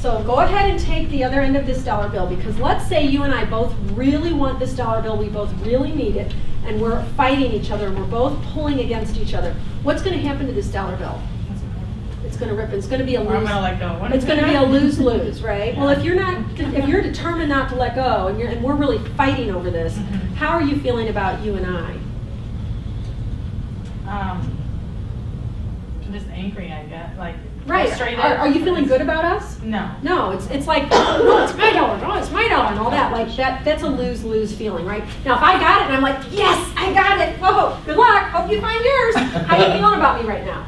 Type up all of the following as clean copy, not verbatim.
So go ahead and take the other end of this dollar bill, because let's say you and I both really want this dollar bill, we both really need it, and we're fighting each other, and we're both pulling against each other. What's going to happen to this dollar bill? It's going to rip. It's going to be a lose. I'm going to let go. It's going to be a lose-lose, right? Well, if you're determined not to let go, and we're really fighting over this, how are you feeling about you and I? I'm just angry, I guess. Like, right. frustrated. Are you feeling good about us? No. No, it's like, oh, no, it's my dollar, no, it's my dollar, and all that. Like, that's a lose-lose feeling, right? Now, if I got it, and I'm like, yes, I got it, whoa, good luck, hope you find yours. How are you feeling about me right now?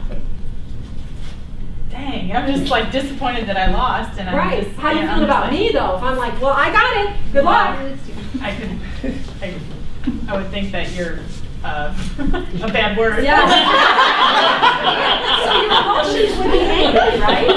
Dang, I'm just like disappointed that I lost. And right. I'm just, how do you feel about me, though? If I'm like, well, I got it, good luck. I would think that you're a bad word. Yeah. So your emotions would be angry, right?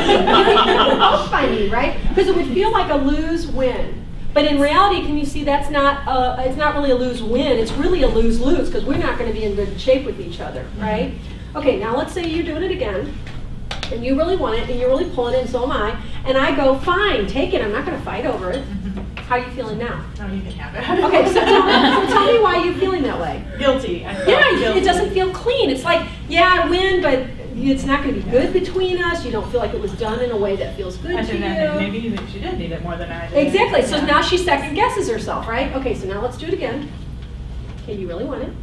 You're provoked by me, right? Because it would feel like a lose-win. But in reality, can you see that's not it's not really a lose-win. It's really a lose-lose, because we're not going to be in good shape with each other, right? Okay, now let's say you're doing it again, and you really want it, and you're really pulling it, and so am I, and I go, fine, take it, I'm not going to fight over it. How are you feeling now? No, you can have it. Okay, so tell me why you're feeling that way. Guilty. Guilty. It doesn't feel clean. It's like, yeah, I win, but it's not going to be good between us. You don't feel like it was done in a way that feels good to you. Maybe she did need it more than I did. Exactly. So now she second guesses herself, right? Okay, so now let's do it again. Okay, you really want it. Okay.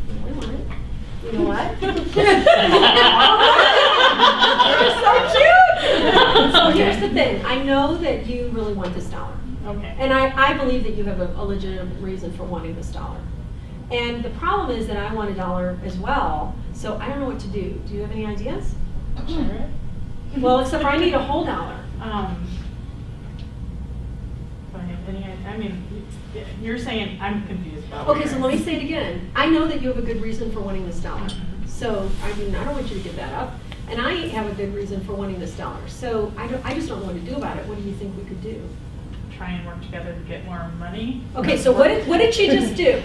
You really want it. You know what? You're so cute! So here's the thing. I know that you really want this dollar. Okay. And I believe that you have a legitimate reason for wanting this dollar. And the problem is that I want a dollar as well, so I don't know what to do. Do you have any ideas? Sure. Well, except for I need a whole dollar. I mean, you're saying I'm confused about. Okay, so let me say it again. I know that you have a good reason for wanting this dollar. So, I mean, I don't want you to give that up. And I have a good reason for wanting this dollar. So, I just don't know what to do about it. What do you think we could do? Try and work together to get more money. Okay, so what did she just do?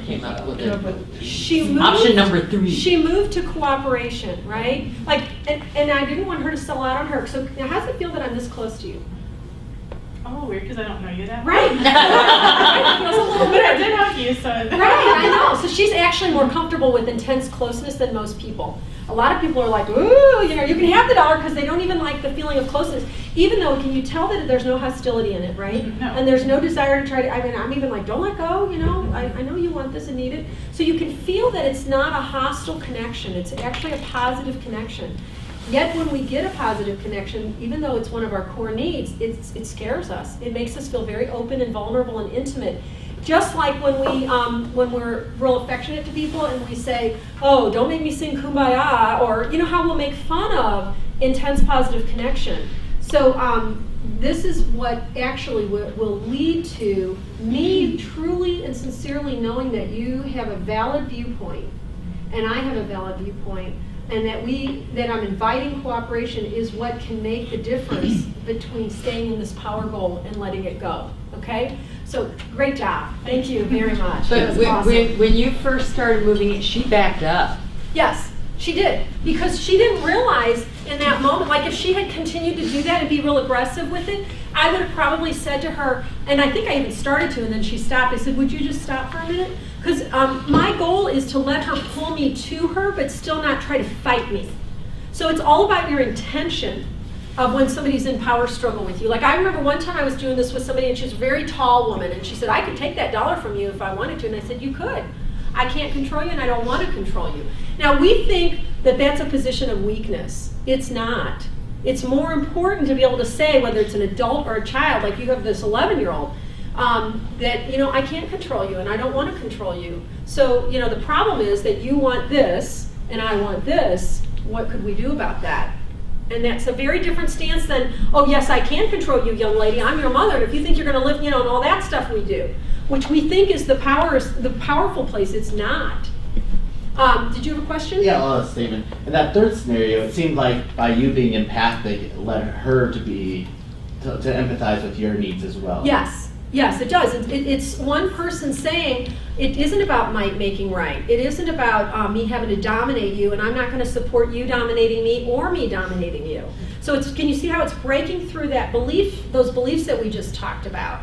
Came up with it. She moved, option number 3. She moved to cooperation, right? Like, and I didn't want her to sell out on her. So now, how does it feel that I'm this close to you? Oh, weird, because I don't know you that much. Right. It feels a little But I weird. did have you, so. Right, I know. So she's actually more comfortable with intense closeness than most people. A lot of people are like, ooh, you know, you can have the dollar, because they don't even like the feeling of closeness. Even though, can you tell that there's no hostility in it, right? No. And there's no desire to try to, I mean, I'm even like, don't let go, you know, I know you want this and need it. So you can feel that it's not a hostile connection, it's actually a positive connection. Yet when we get a positive connection, even though it's one of our core needs, it scares us. It makes us feel very open and vulnerable and intimate. Just like when we're real affectionate to people and we say, oh, don't make me sing Kumbaya, or you know how we'll make fun of intense positive connection. So this is what actually will lead to me truly and sincerely knowing that you have a valid viewpoint and I have a valid viewpoint, and that I'm inviting cooperation is what can make the difference between staying in this power goal and letting it go. Okay? So great job. Thank you very much. But when you first started moving it, she backed up. Yes, she did. Because she didn't realize in that moment, like if she had continued to do that and be real aggressive with it, I would have probably said to her, and I think I even started to, and then she stopped. I said, would you just stop for a minute? Because my goal is to let her pull me to her, but still not try to fight me. So it's all about your intention of when somebody's in power struggle with you. Like I remember one time I was doing this with somebody, and she's a very tall woman, and she said, I could take that dollar from you if I wanted to. And I said, you could. I can't control you, and I don't want to control you. Now we think that that's a position of weakness. It's not. It's more important to be able to say, whether it's an adult or a child, like you have this 11-year-old, that, you know, I can't control you and I don't want to control you. So, you know, the problem is that you want this and I want this. What could we do about that? And that's a very different stance than, oh yes, I can control you, young lady. I'm your mother. And if you think you're going to live, you know, and all that stuff we do, which we think is the powerful place, it's not. Did you have a question? Yeah, I'll have a statement. In that third scenario, it seemed like by you being empathic, it led her to empathize with your needs as well. Yes. Yes, it does. It's one person saying, it isn't about might making right. It isn't about me having to dominate you, and I'm not going to support you dominating me or me dominating you. So can you see how it's breaking through that belief, those beliefs that we just talked about?